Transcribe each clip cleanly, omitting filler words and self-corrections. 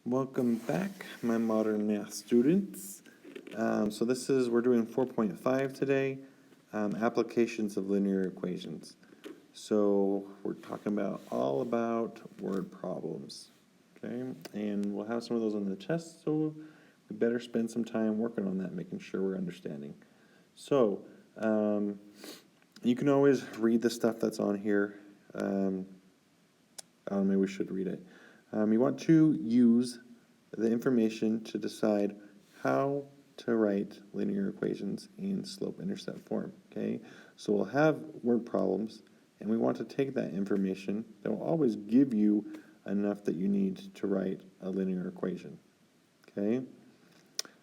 Welcome back, my modern math students. We're doing 4.5 today, applications of linear equations. So we're talking all about word problems, okay? And we'll have some of those on the test, so we better spend some time working on that, making sure we're understanding. So, you can always read the stuff that's on here. Maybe we should read it. You want to use the information to decide how to write linear equations in slope-intercept form, okay? So we'll have word problems, and we want to take that information that will always give you enough that you need to write a linear equation, okay?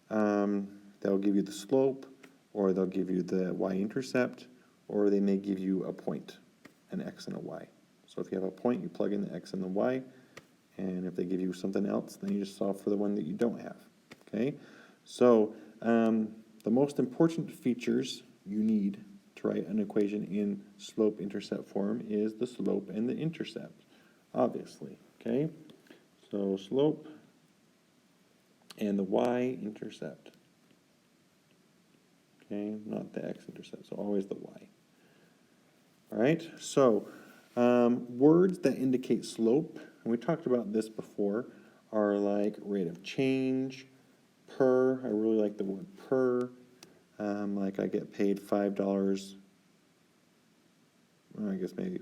They'll give you the slope, or they'll give you the y-intercept, or they may give you a point, an x and a y. So if you have a point, you plug in the x and the y, and if they give you something else, then you just solve for the one that you don't have, okay? So the most important features you need to write an equation in slope-intercept form is the slope and the intercept, obviously, okay? So slope and the y-intercept, okay? Not the x-intercept, so always the y. All right, so words that indicate slope, and we talked about this before, are like rate of change, per. I really like the word per. Like I get paid $5, well, I guess maybe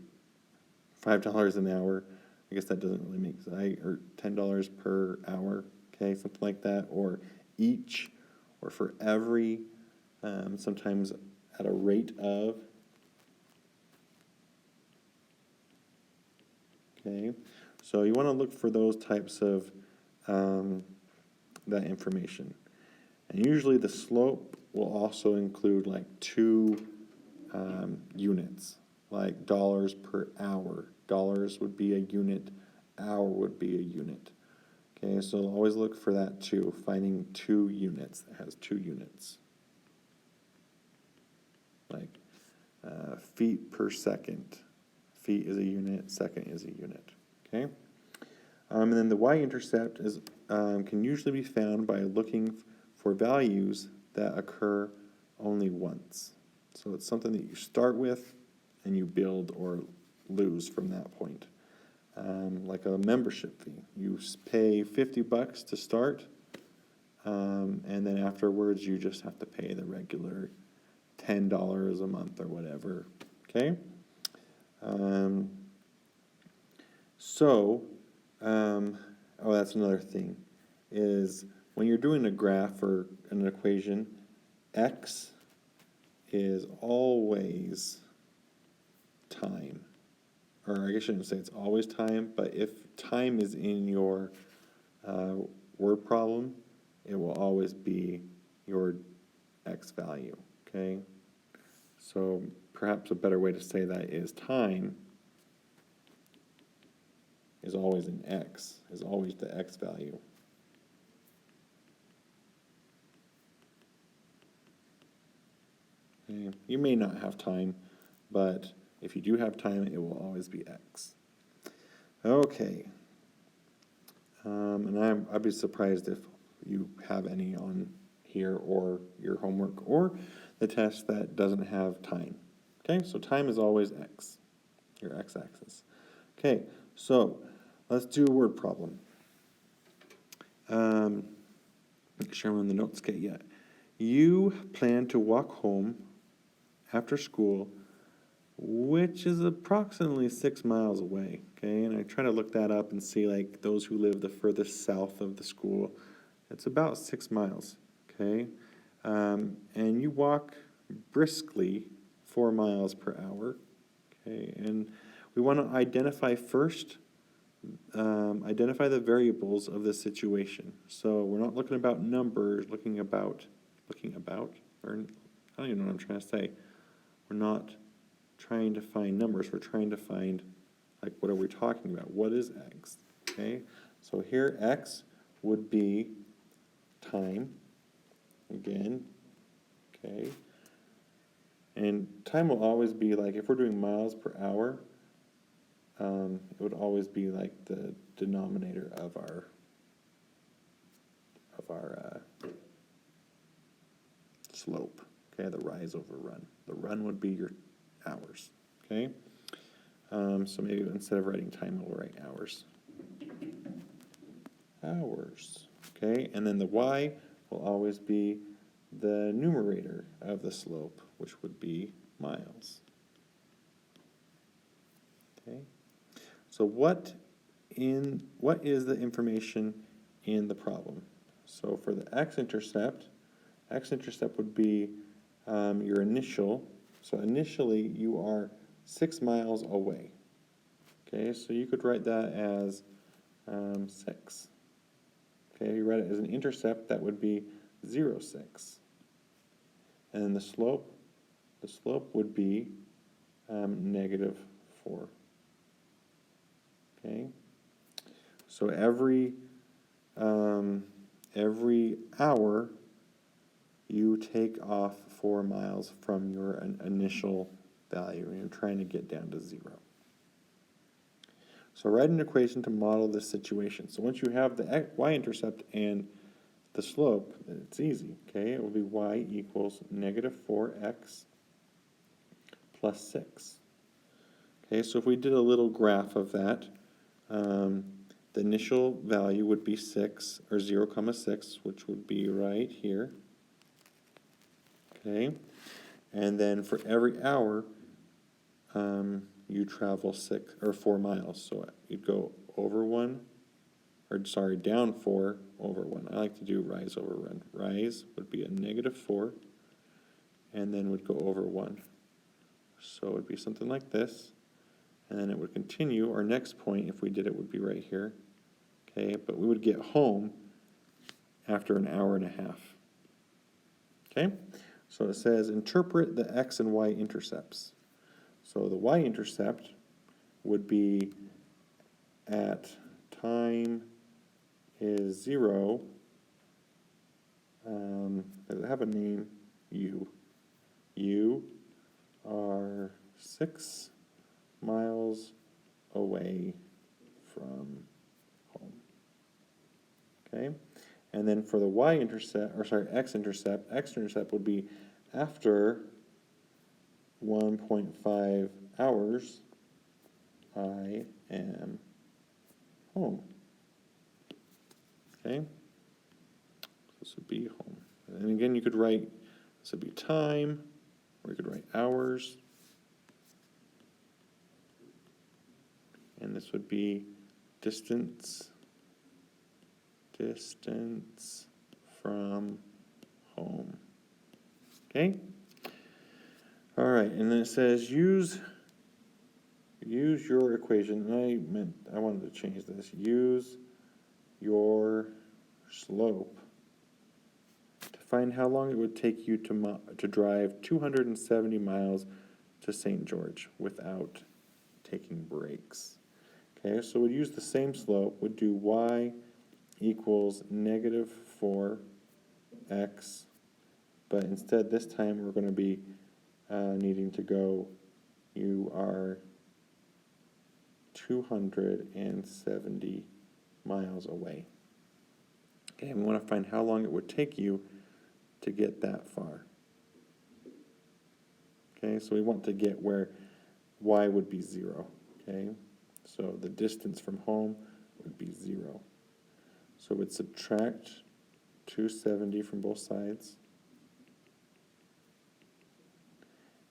$5 an hour. I guess that doesn't really make sense. Or $10 per hour, okay, something like that. Or each, or for every, sometimes at a rate of. Okay, so you want to look for those types of that information. And usually the slope will also include like two units, like dollars per hour. Dollars would be a unit, hour would be a unit. Okay, so always look for that too, finding two units that has two units. Like feet per second. Feet is a unit, second is a unit, okay? And then the y-intercept is can usually be found by looking for values that occur only once. So it's something that you start with and you build or lose from that point. Like a membership fee. You pay $50 to start, and then afterwards you just have to pay the regular $10 a month or whatever, okay? That's another thing, is when you're doing a graph or an equation, x is always time. Or I guess I shouldn't say it's always time, but if time is in your word problem, it will always be your x value, okay? So perhaps a better way to say that is time is always an x, is always the x value. Okay. You may not have time, but if you do have time, it will always be x. Okay. And I'd be surprised if you have any on here or your homework or the test that doesn't have time. Okay, so time is always x, your x-axis. Okay, so let's do a word problem. Make sure I'm on the notes. Okay, yeah. You plan to walk home after school, which is approximately 6 miles away. Okay, and I try to look that up and see like those who live the furthest south of the school. It's about 6 miles. Okay, and you walk briskly 4 miles per hour. Okay, and we want to identify first. Identify the variables of the situation. So we're not looking about numbers, looking about, or I don't even know what I'm trying to say. We're not trying to find numbers, we're trying to find, like, what are we talking about? What is x? Okay, so here x would be time, again, okay, and time will always be, like, if we're doing miles per hour, it would always be like the denominator of our our slope, okay, the rise over run. The run would be your hours, okay? So maybe instead of writing time, we'll write hours. Hours, okay? And then the y will always be the numerator of the slope, which would be miles. Okay? So what is the information in the problem? So for the x-intercept would be your initial. So initially you are 6 miles away. Okay, so you could write that as 6. Okay, if you write it as an intercept, that would be 0, 6. And then the slope would be negative 4. Okay, so every hour you take off 4 miles from your initial value, and you're trying to get down to 0. So write an equation to model this situation. So once you have the y-intercept and the slope, it's easy, okay? It will be y equals negative 4x plus 6. Okay, so if we did a little graph of that, the initial value would be 6, or 0, 6, which would be right here. Okay, and then for every hour, you travel 4 miles. So you'd go over 1, down 4 over 1. I like to do rise over run. Rise would be a negative 4, and then would go over 1. So it would be something like this, and then it would continue. Our next point, if we did it, would be right here. Okay, but we would get home after an hour and a half. Okay, so it says interpret the X and Y-intercepts. So the Y-intercept would be at time is 0. Does it have a name? U. You are 6 miles away from home. Okay, and then for the y-intercept, x-intercept would be after 1.5 hours, I am home. Okay, this would be home. And again, you could write, this would be time, or you could write hours. And this would be distance from home. Okay? All right, and then it says use your equation. And I wanted to change this. Use your slope to find how long it would take you to drive 270 miles to St. George without taking breaks. Okay, so we'd use the same slope. We'd do y equals negative 4x, but instead this time we're going to be needing to go, you are 270 miles away. Okay, and we want to find how long it would take you to get that far. Okay, so we want to get where y would be 0. Okay, so the distance from home would be 0. So we'd subtract 270 from both sides,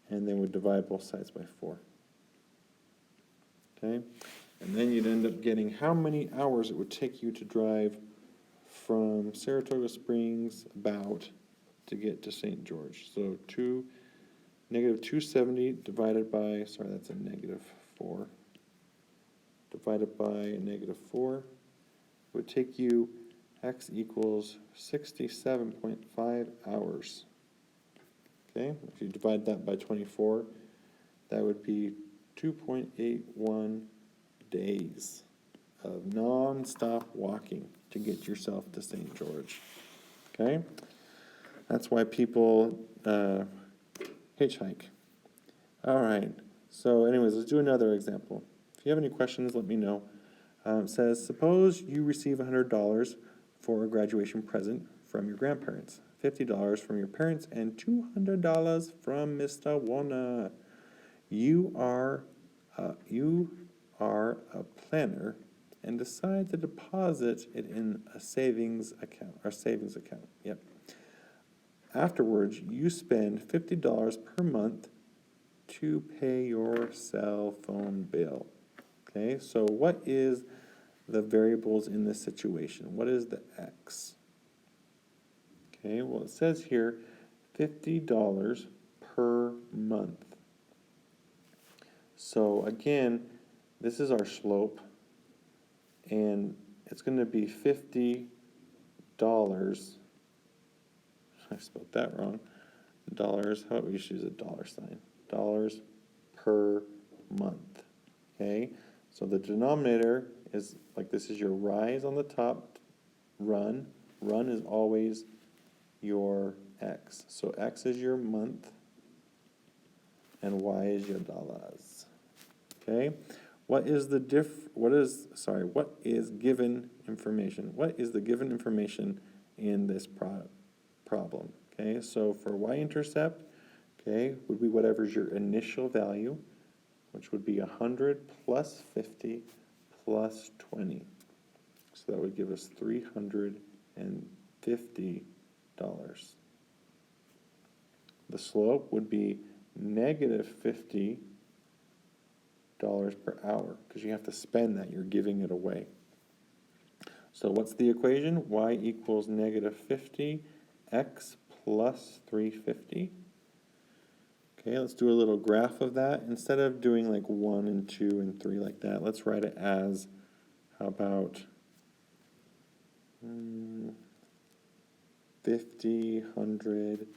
and then we'd divide both sides by 4. Okay, and then you'd end up getting how many hours it would take you to drive from Saratoga Springs about to get to St. George. So negative 270 divided by, that's a negative 4, divided by a negative 4 would take you, x equals 67.5 hours. Okay, if you divide that by 24, that would be 2.81 days of non-stop walking to get yourself to St. George. Okay, that's why people hitchhike. All right, so anyways, let's do another example. If you have any questions, let me know. It says, suppose you receive $100 for a graduation present from your grandparents, $50 from your parents, and $200 from Mr. Warner. You are a planner and decide to deposit it in a savings account. Yep. Afterwards, you spend $50 per month to pay your cell phone bill. Okay, so what is the variables in this situation? What is the X? Okay, well, it says here $50 per month. So again, this is our slope, and it's going to be $50. I spelled that wrong. Dollars, how about we just use a dollar sign? Dollars per month. Okay, so the denominator is like this is your rise on the top, run. Run is always your X. So X is your month, and Y is your dollars. Okay, what is given information? What is the given information in this problem? Okay, so for Y-intercept, okay, would be whatever's your initial value, which would be 100 plus 50 plus 20. So that would give us $350. The slope would be negative $50 per hour, because you have to spend that, you're giving it away. So what's the equation? Y equals negative 50, X plus 350. Okay, let's do a little graph of that. Instead of doing like 1 and 2 and 3 like that, let's write it as, how about 50, 100,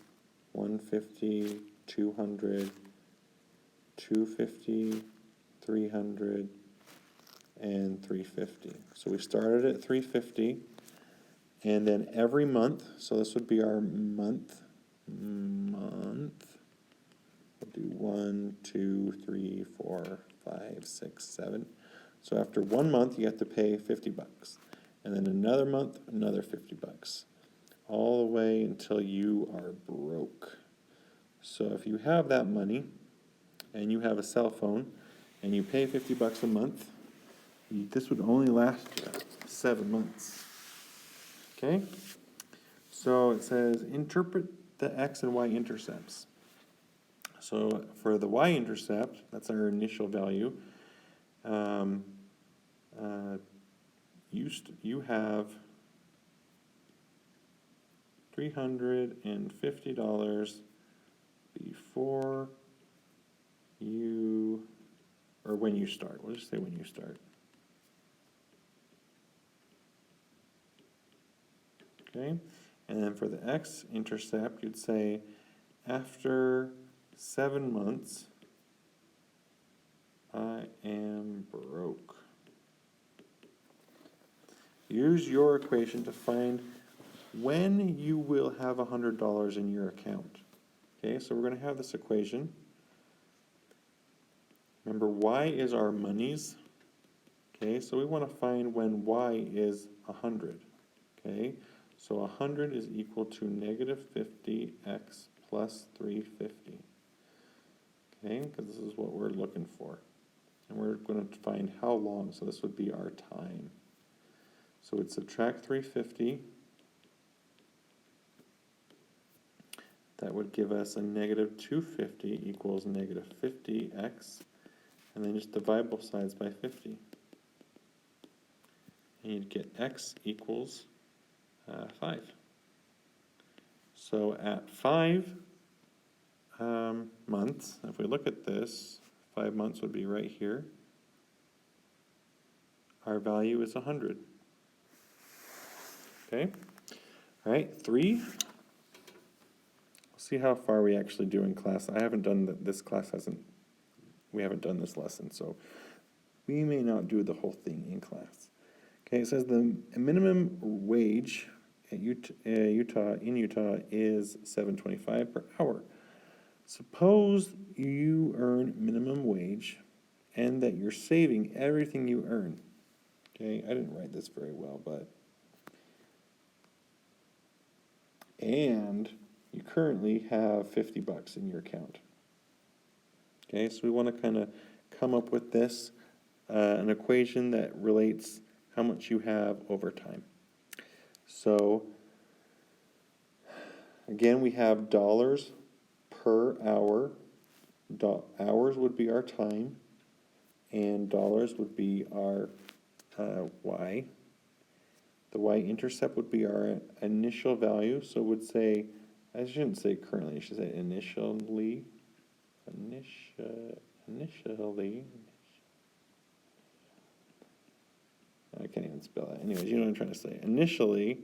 150, 200, 250, 300, and 350. So we started at 350, and then every month, so this would be our month, we'll do 1, 2, 3, 4, 5, 6, 7. So after 1 month, you have to pay $50, and then another month, another $50, all the way until you are broke. So if you have that money, and you have a cell phone, and you pay $50 a month, this would only last you 7 months. Okay? So it says, interpret the X and Y intercepts. So for the Y-intercept, that's our initial value, you have $350 before you, or when you start. We'll just say when you start. Okay, and then for the X-intercept, you'd say after 7 months, I am broke. Use your equation to find when you will have $100 in your account. Okay, so we're going to have this equation. Remember, Y is our monies. Okay, so we want to find when Y is 100. Okay, so 100 is equal to negative 50x plus 350. Okay, because this is what we're looking for. And we're going to find how long, so this would be our time. So we'd subtract 350. That would give us a negative 250 equals negative 50x. And then just divide both sides by 50. And you'd get x equals 5. So at 5 months, if we look at this, 5 months would be right here. Our value is 100. Okay? All right, 3. We'll see how far we actually do in class. I haven't done this class we haven't done this lesson, so we may not do the whole thing in class. Okay, it says the minimum wage at Utah is $7.25 per hour. Suppose you earn minimum wage and that you're saving everything you earn. Okay, I didn't write this very well, but and you currently have $50 in your account. Okay, so we want to kind of come up with this, an equation that relates how much you have over time. So, again, we have dollars per hour. Hours would be our time, and dollars would be our Y. The Y-intercept would be our initial value, so it would say, I shouldn't say currently, I should say initially. Initially. I can't even spell that. Anyways, you know what I'm trying to say. Initially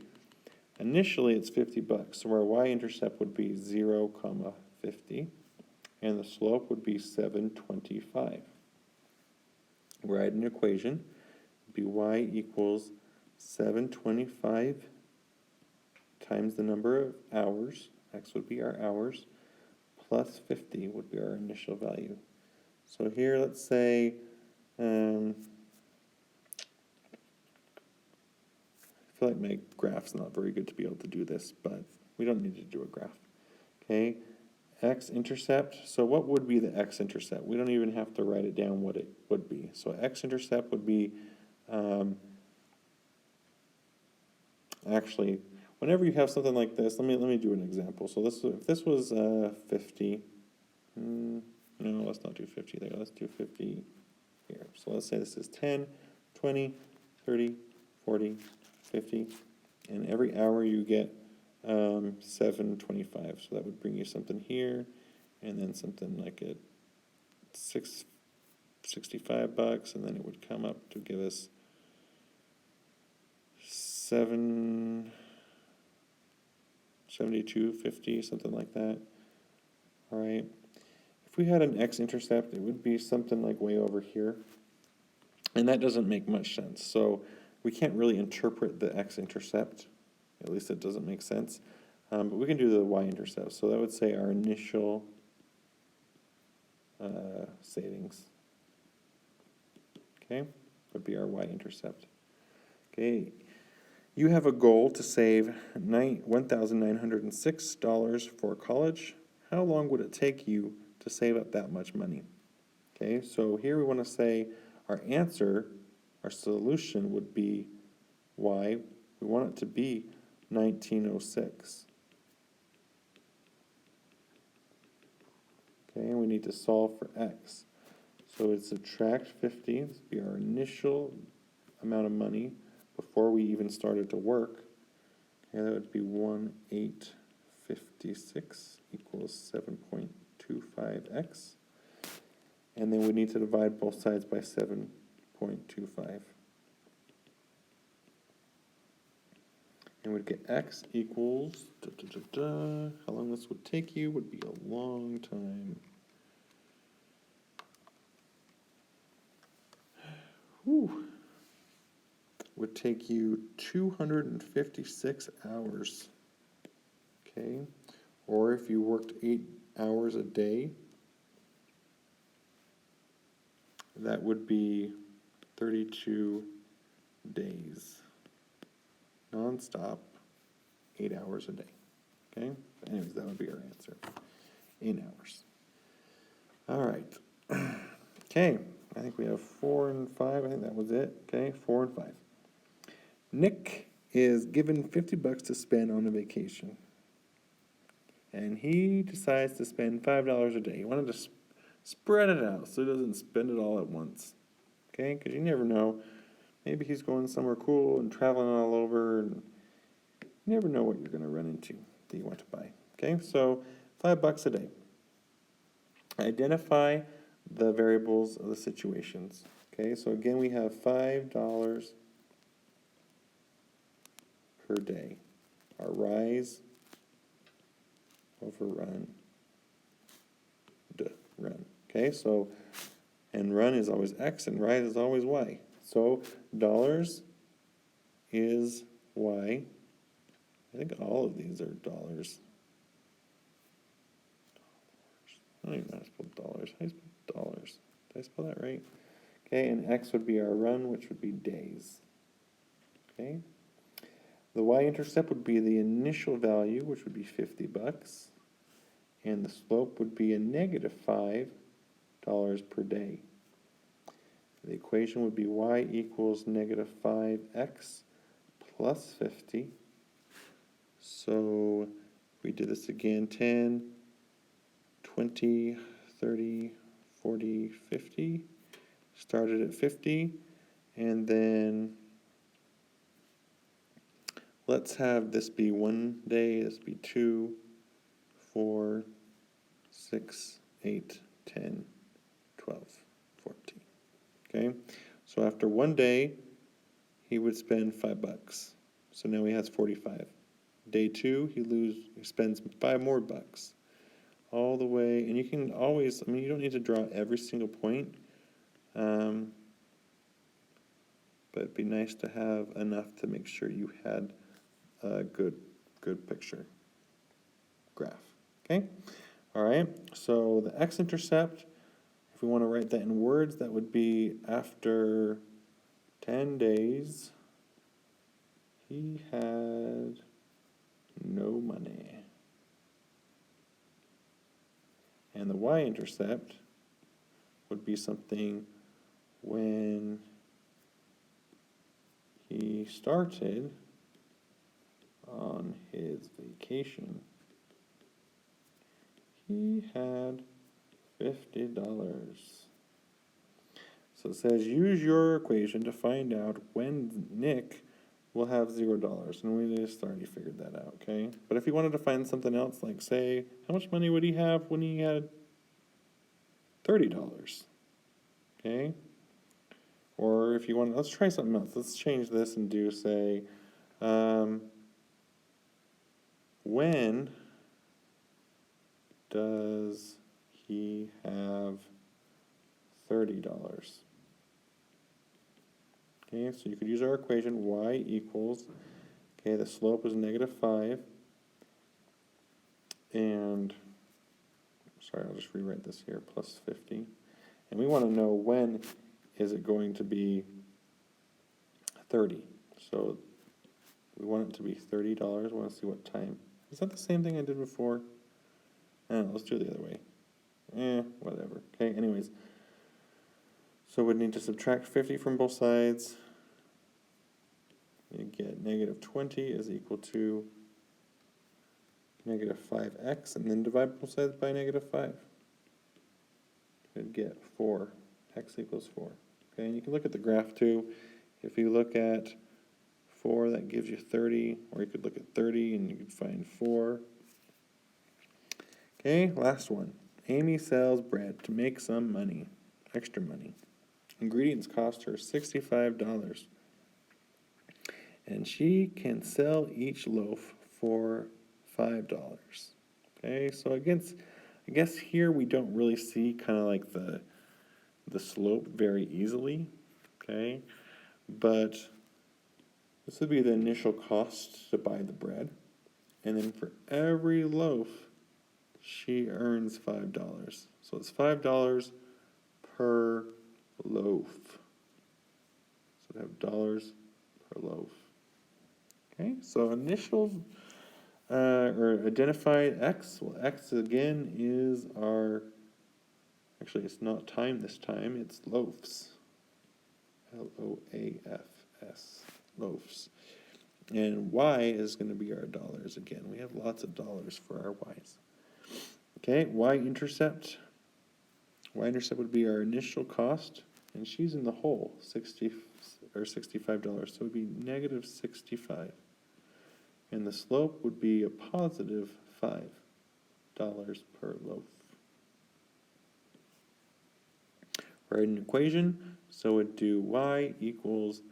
it's $50. So our Y-intercept would be 0, 50, and the slope would be 725. Write an equation. It would be Y equals 725 times the number of hours. X would be our hours, plus 50 would be our initial value. So here, let's say, I feel like my graph's not very good to be able to do this, but we don't need to do a graph. Okay, X-intercept. So what would be the X-intercept? We don't even have to write it down what it would be. So X-intercept would be, actually, whenever you have something like this, let me do an example. So if this was 50, no, let's not do 50 there. Let's do 50 here. So let's say this is 10, 20, 30, 40, 50, and every hour you get 725. So that would bring you something here, and then something like at $65, and then it would come up to give us 772.50, something like that. All right. If we had an X-intercept, it would be something like way over here, and that doesn't make much sense. So we can't really interpret the X-intercept. At least it doesn't make sense. But we can do the Y-intercept. So that would say our initial savings. Okay, would be our Y-intercept. Okay, you have a goal to save $1,906 for college. How long would it take you to save up that much money? Okay, so here we want to say our answer, our solution would be Y. We want it to be 1906. Okay, and we need to solve for X. So we'd subtract 50, this would be our initial amount of money before we even started to work. Okay, that would be 1,856 equals 7.25x. And then we need to divide both sides by 7.25. And we'd get x equals, how long this would take you would be a long time. Whew. Would take you 256 hours. Okay, or if you worked 8 hours a day, that would be 32 days. Non-stop, 8 hours a day. Okay? Anyways, that would be our answer. 8 hours. All right. Okay, I think we have 4 and 5. I think that was it. Okay, 4 and 5. Nick is given $50 to spend on a vacation. And he decides to spend $5 a day. He wanted to spread it out so he doesn't spend it all at once. Okay, because you never know. Maybe he's going somewhere cool and traveling all over, and you never know what you're going to run into that you want to buy. Okay, so $5 a day. Identify the variables of the situations. Okay, so again we have $5 per day. Our rise over run, run. Okay, so, and run is always X and rise is always Y. So dollars is Y. I think all of these are dollars. I don't even know how to spell dollars. How do you spell dollars? Did I spell that right? Okay, and X would be our run, which would be days. Okay. The y-intercept would be the initial value, which would be $50, and the slope would be a negative $5 per day. The equation would be y equals negative 5x plus 50. So if we did this again, 10, 20, 30, 40, 50. Started at 50, and then let's have this be 1 day, this be 2, 4, 6, 8, 10, 12, 14. Okay, so after 1 day, he would spend $5. So now he has 45. Day 2, he spends 5 more bucks. All the way, and you can always, I mean, you don't need to draw every single point, but it'd be nice to have enough to make sure you had a good picture graph. Okay, all right. So the x-intercept, if we want to write that in words, that would be after 10 days, he had no money. And the y-intercept would be something when he started on his vacation. He had $50. So it says, use your equation to find out when Nick will have $0. And we just already figured that out, okay? But if you wanted to find something else, like say, how much money would he have when he had $30? Okay? Or if you want, let's try something else. Let's change this and do, say, when does he have $30? Okay, so you could use our equation, y equals, okay, the slope is negative 5, and, sorry, I'll just rewrite this here, plus 50. And we want to know when is it going to be 30. So we want it to be $30. We want to see what time. Is that the same thing I did before? Let's do it the other way. Whatever. Okay, anyways. So we'd need to subtract 50 from both sides. You get negative 20 is equal to negative 5x, and then divide both sides by negative 5. You'd get 4. X equals 4. Okay, and you can look at the graph too. If you look at 4, that gives you 30, or you could look at 30 and you could find 4. Okay, last one. Amy sells bread to make some money, extra money. Ingredients cost her $65, and she can sell each loaf for $5. Okay, so I guess here we don't really see kind of like the slope very easily, okay? But this would be the initial cost to buy the bread, and then for every loaf, she earns $5. So it's $5 per loaf. So we have dollars per loaf. Okay, so initial or identified x. Well, x again is our, actually it's not time this time, it's loaves. L-O-A-F-S, loaves. And y is going to be our dollars again. We have lots of dollars for our y's. Okay, y-intercept. Y-intercept would be our initial cost, and she's in the hole, $65, so it would be negative 65. And the slope would be a positive $5 per loaf. Write an equation, so we'd do y equals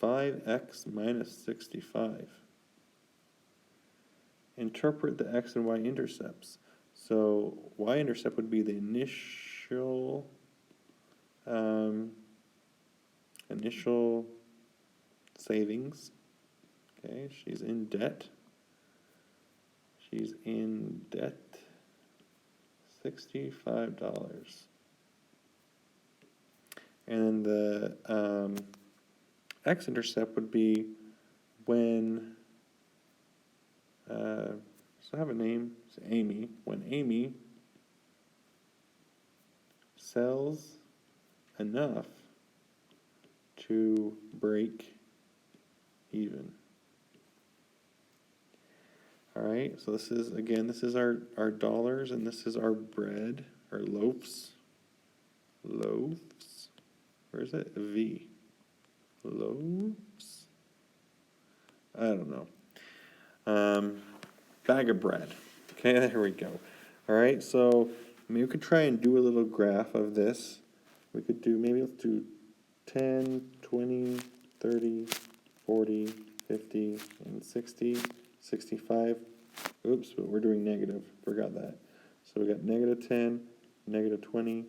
5x minus 65. Interpret the x and y intercepts. So y-intercept would be the initial savings. Okay, she's in debt. She's in debt, $65. And then the x-intercept would be when So I have a name, it's Amy. When Amy sells enough to break even. All right, so this is, again, this is our dollars, and this is our bread, our loaves. Loaves. Where is it? V. Loaves? I don't know. Bag of bread. Okay, there we go. All right, so maybe we could try and do a little graph of this. We could do, maybe let's do 10, 20, 30, 40, 50, and 60, 65. Oops, but we're doing negative. Forgot that. So we got negative 10, negative 20,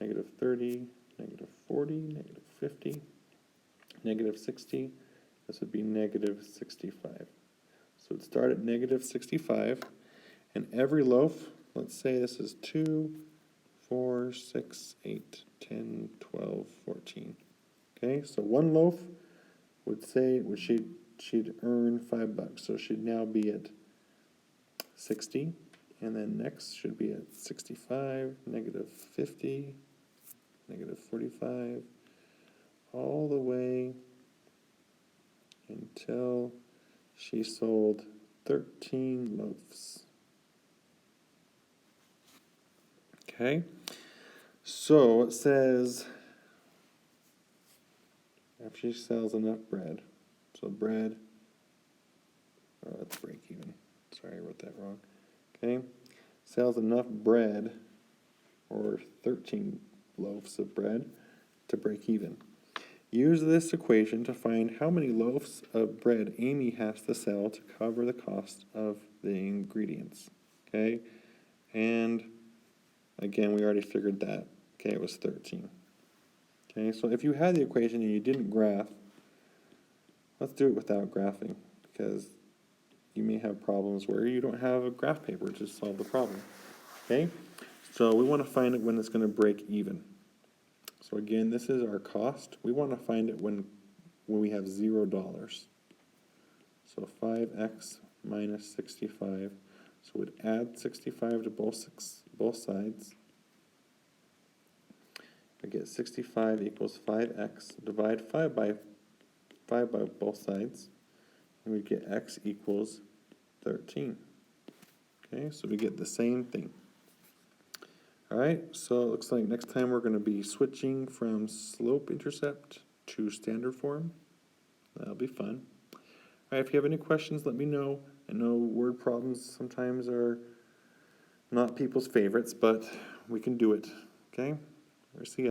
negative 30, negative 40, negative 50, negative 60. This would be negative 65. So it'd start at negative 65, and every loaf, let's say this is 2, 4, 6, 8, 10, 12, 14. Okay, so one loaf would say, she'd earn $5, so she'd now be at 60, and then next should be at 65, negative 50, negative 45, all the way until she sold 13 loaves. Okay, so it says after she sells enough bread, so bread, let's break even. Sorry, I wrote that wrong. Okay, sells enough bread, or 13 loaves of bread, to break even. Use this equation to find how many loaves of bread Amy has to sell to cover the cost of the ingredients. Okay, and again, we already figured that. Okay, it was 13. Okay, so if you had the equation and you didn't graph, let's do it without graphing, because you may have problems where you don't have a graph paper to solve the problem. Okay, so we want to find it when it's going to break even. So again, this is our cost. We want to find it when we have $0. So 5x minus 65. So we'd add 65 to both sides. I get 65 equals 5x. Divide 5 by both sides, and we get x equals 13. Okay, so we get the same thing. All right, so it looks like next time we're going to be switching from slope intercept to standard form. That'll be fun. All right, if you have any questions, let me know. I know word problems sometimes are not people's favorites, but we can do it. Okay, we'll see you.